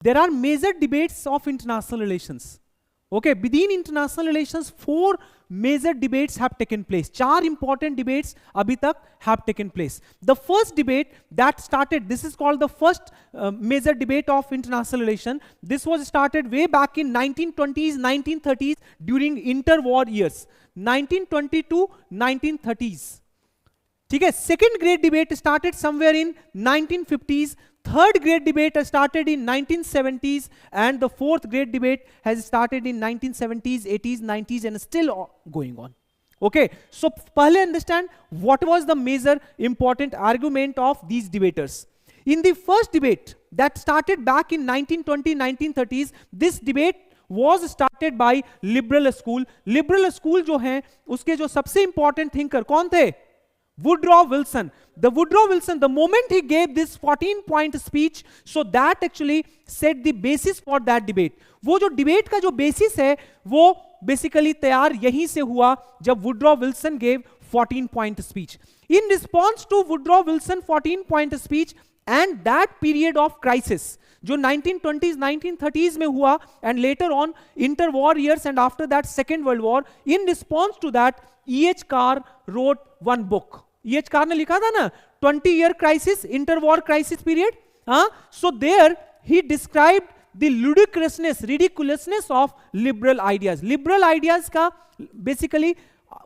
there are major debates of international relations. Okay, within international relations, 4 major debates have taken place. 4 important debates abhi tak have taken place. The first debate that started, this is called the first major debate of international relation. This was started way back in 1920s, 1930s during interwar years, 1920 to 1930s. ठीक है, second great debate started somewhere in 1950s. Third great debate started in 1970s, and the fourth great debate has started in 1970s, 80s, 90s, and still going on. Okay, so pehle understand what was the major important argument of these debaters. In the first debate that started back in 1920, 1930s, this debate was started by liberal school. Liberal school जो हैं, उसके जो सबसे important thinker कौन थे? Woodrow Wilson. The Woodrow Wilson, the moment he gave this 14-point speech, so that actually set the basis for that debate. वो जो debate का जो basis है, वो basically तैयार यहीं से हुआ जब Woodrow Wilson gave 14-point speech. In response to Woodrow Wilson 14-point speech and that period of crisis, जो 1920s, 1930s में हुआ, and later on interwar years and after that Second World War, in response to that, E.H. Carr wrote one book. E.H. Carr ने लिखा था ना 20-year crisis, interwar crisis period. So there he described the ridiculousness of liberal ideas. Liberal ideas का basically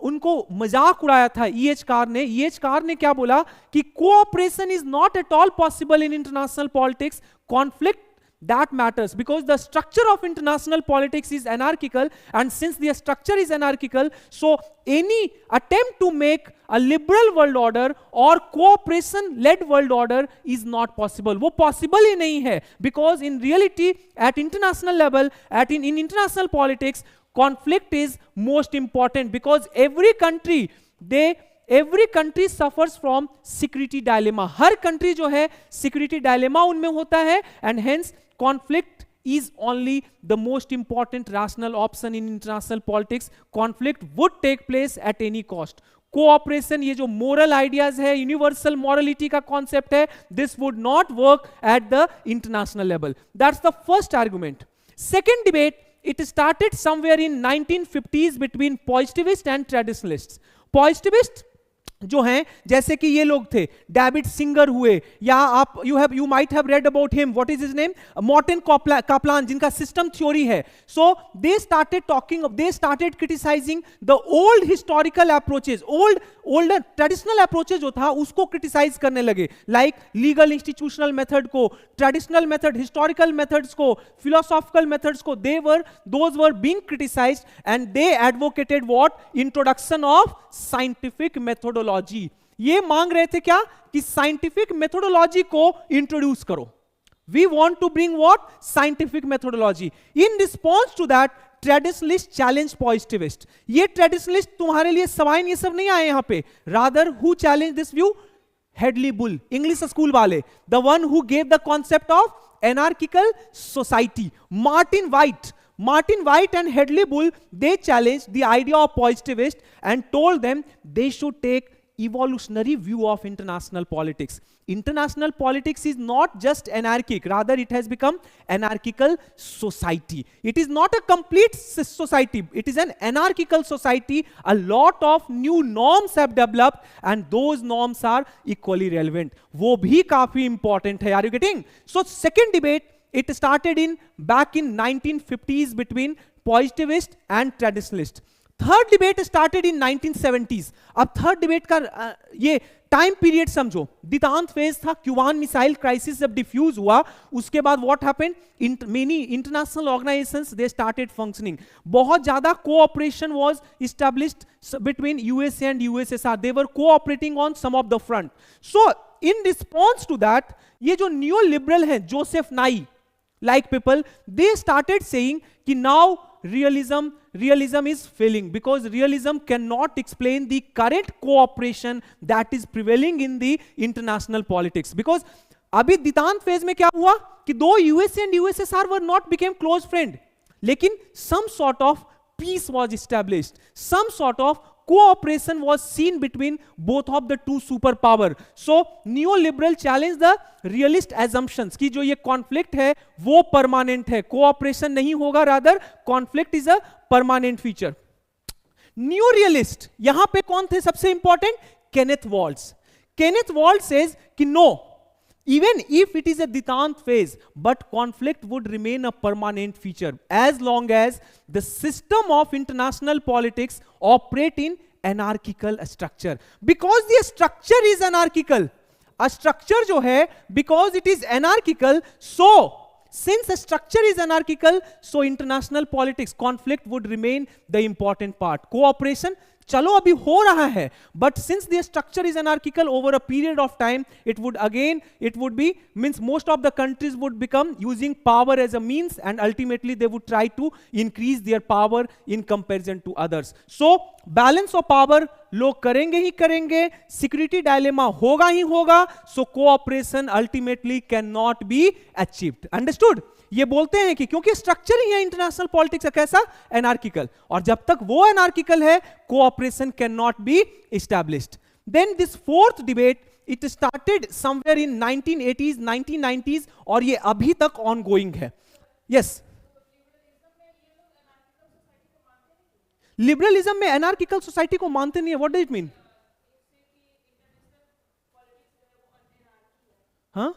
उनको मजाक उड़ाया था E.H. Carr ने. E.H. Carr ने क्या बोला कि cooperation is not at all possible in international politics. Conflict that matters, because the structure of international politics is anarchical, and since the structure is anarchical, so any attempt to make a liberal world order or cooperation led world order is not possible. वो possible ही नहीं है, because in reality at international level, in international politics, conflict is most important, because every country suffers from security dilemma. Her country जो है security dilemma उनमें होता है, and hence conflict is only the most important rational option in international politics. Conflict would take place at any cost. Cooperation, ये जो moral ideas है, universal morality का concept है, this would not work at the international level. That's the first argument. Second debate, it started somewhere in 1950s between positivists and traditionalists. Positivists जो हैं, जैसे कि ये लोग थे, डेविड सिंगर हुए, या आप you might have read about him, what is his name, Morton Kaplan, जिनका सिस्टम थ्योरी है. So they started criticizing the old historical approaches, older traditional approaches जो था उसको criticize करने लगे, like legal institutional method को, traditional method, historical methods को, philosophical methods को, those were being criticized, and they advocated what? Introduction of scientific methodology. ये मांग रहे थे क्या कि साइंटिफिक मेथोडोलॉजी को इंट्रोड्यूस करो. We want to bring what? Scientific methodology. In response to that traditionalist challenge positivist. ये ट्रेडिशनलिस्ट तुम्हारे लिए सवाइन ये सब नहीं आए यहां पे. Rather who challenge this view? Hedley Bull, English school वाले, the one who gave the concept of anarchical society. Martin White and Hedley Bull, they challenged the idea of positivist and told them they should take evolutionary view of international politics. International politics is not just anarchic, rather it has become anarchical society. It is not a complete society, it is an anarchical society. A lot of new norms have developed and those norms are equally relevant. वो भी काफी important है. Are you getting? So second debate, it started back in 1950s between positivist and traditionalist. Third debate started in 1970s. अब third debate का ये time period समझो. Detente phase था, Cuban missile crisis जब डिफ्यूज हुआ, उसके बाद what happened? Many international organizations they started functioning. बहुत ज्यादा cooperation was established between USA and USSR. They were cooperating on some of the front. So in response to that, ये जो new liberal हैं, Joseph Nye like people, they started saying कि now realism is failing because realism cannot explain the current cooperation that is prevailing in the international politics. Because अभी दितांत phase में क्या हुआ कि दो USA and USSR were not became close friend, लेकिन some sort of peace was established, some sort of cooperation was seen between both of the two superpower. So neoliberal challenge the realist assumptions कि जो ये conflict है वो permanent है, cooperation नहीं होगा, rather conflict is a permanent feature. New realist यहां पे कौन थे सबसे important? Kenneth walls. Kenneth walls says कि no, even if it is a detente phase, but conflict would remain a permanent feature as long as the system of international politics operate in anarchical structure. Because the structure is anarchical, a structure जो है, because it is anarchical, so since a structure is anarchical, so international politics conflict would remain the important part. Cooperation चलो अभी हो रहा है, but since the structure is anarchical, over a period of time it would be means most of the countries would become using power as a means, and ultimately they would try to increase their power in comparison to others. So balance of power लोग करेंगे ही करेंगे, security dilemma होगा ही होगा, so cooperation ultimately cannot be achieved. Understood? ये बोलते हैं कि क्योंकि स्ट्रक्चर ही है इंटरनेशनल पॉलिटिक्स का कैसा? एनार्किकल, और जब तक वो एनार्किकल है cooperation can not be established. Then this fourth debate it started somewhere in 1980s 1990s और ये अभी तक ऑनगोइंग है. यस, लिबरलिज्म में एनार्किकल सोसाइटी को मानते नहीं है. What does it mean? हाँ,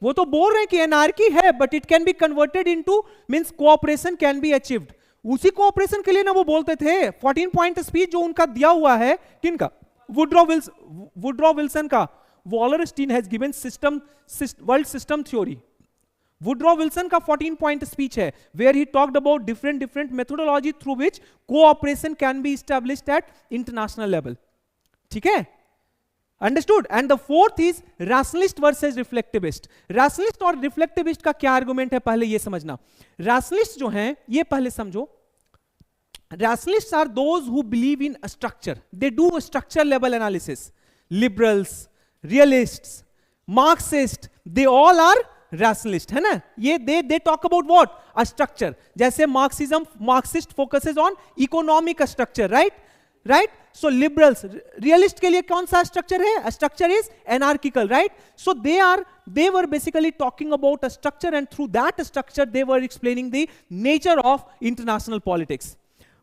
वो तो बोल रहे हैं कि एनार्की है, but it can be converted into means cooperation can be achieved. उसी कोऑपरेशन के लिए ना वो बोलते थे 14 पॉइंट स्पीच जो उनका दिया हुआ है, किनका? वुड्रो विल्सन का. Wallerstein has given system world system theory. Woodrow Wilson का 14 पॉइंट स्पीच है where he talked about different methodology through which cooperation can be established at international level. ठीक है, understood. And the fourth is rationalist versus reflectivist. Rationalist और reflectivist का क्या argument है पहले ये समझना. रैशनलिस्ट जो हैं ये पहले समझो. Rationalist are those who believe in structure, they do structure level analysis. Liberals, realists, Marxist, they all are rationalist, है ना. ये they talk about what? A structure. जैसे Marxist focuses on economic structure, right. So liberals, realist के लिए कौन सा structure है? Structure is anarchical, right. So they were basically talking about a structure, and through that structure they were explaining the nature of international politics.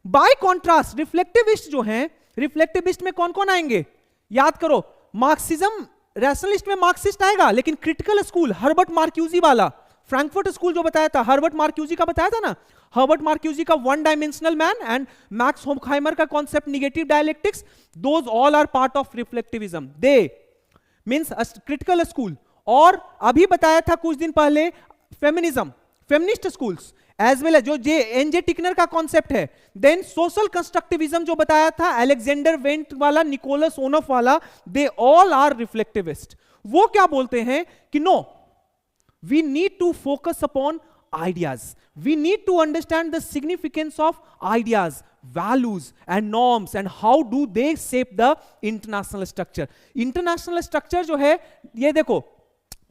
By contrast रिफ्लेक्टिविस्ट जो हैं, रिफ्लेक्टिविस्ट में कौन कौन आएंगे? याद करो, मार्क्सिज्म, रैशनलिस्ट में मार्क्सिस्ट आएगा, लेकिन क्रिटिकल स्कूल हर्बर्ट मार्क्यूजी वाला, फ्रैंकफर्ट स्कूल जो बताया था, हर्बर्ट मार्क्यूजी का बताया था ना. हर्बर्ट मार्क्यूजी का one dimensional man and Max Horkheimer का concept negative dialectics, those all are part of reflectivism. They means critical school. और अभी बताया था कुछ दिन पहले feminism, feminist schools as well जो एनजे टिकनर का कॉन्सेप्ट है. देन सोशल कंस्ट्रक्टिविज्म जो बताया था अलेक्जेंडर वेंट वाला, निकोलस ओनफ वाला, दे ऑल आर रिफ्लेक्टिविस्ट. वो क्या बोलते हैं कि no, we need to focus upon ideas. We need to understand the significance of ideas, values and norms, and how do they shape the international structure. International structure जो है, ये देखो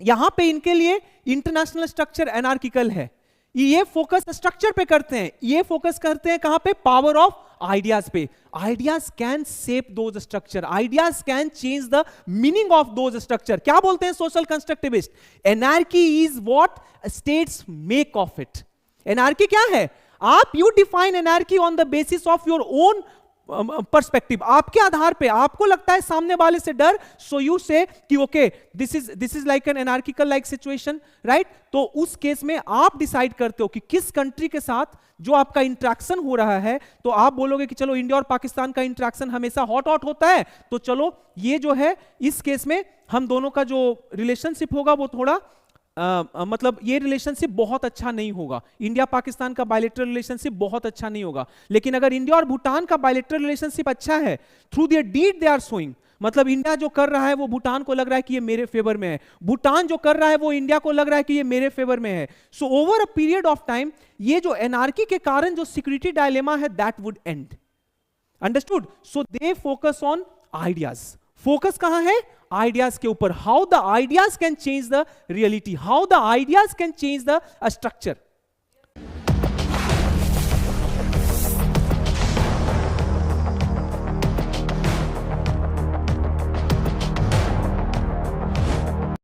यहां पे इनके लिए इंटरनेशनल स्ट्रक्चर एनार्किकल है. ये फोकस स्ट्रक्चर पे करते हैं, ये फोकस करते हैं कहां पे? पावर ऑफ आइडियाज पे. Ideas can shape those structure, ideas can change the meaning of those structure. क्या बोलते हैं social constructivist? Anarchy is what states make of it. Anarchy क्या है? आप you define anarchy on the basis of your own perspective. आपके आधार पे आपको लगता है सामने वाले से डर, सो यू से कि okay this is like an anarchical like situation, right. तो उस केस में आप डिसाइड करते हो कि किस कंट्री के साथ जो आपका इंटरेक्शन हो रहा है. तो आप बोलोगे कि चलो इंडिया और पाकिस्तान का इंटरेक्शन हमेशा हॉट होता है, तो चलो ये जो है इस केस में हम दोनों का जो रिलेशनशिप होगा वो थोड़ा मतलब ये रिलेशनशिप बहुत अच्छा नहीं होगा. इंडिया पाकिस्तान का बायलैटरल रिलेशनशिप बहुत अच्छा नहीं होगा. लेकिन अगर इंडिया और भूटान का बायलैटरल रिलेशनशिप अच्छा है, through their deed they are showing, मतलब इंडिया जो कर रहा है वो भूटान को लग रहा है कि ये मेरे फेवर में है, भूटान जो कर रहा है वो इंडिया को लग रहा है कि ये मेरे फेवर में है. So over a period of time ये जो एनार्की के कारण जो सिक्योरिटी डायलेमा है that would and. Understood. So they focus on ideas. Focus कहां है? आइडियाज के ऊपर. How the ideas can change the reality, how the ideas can change the structure.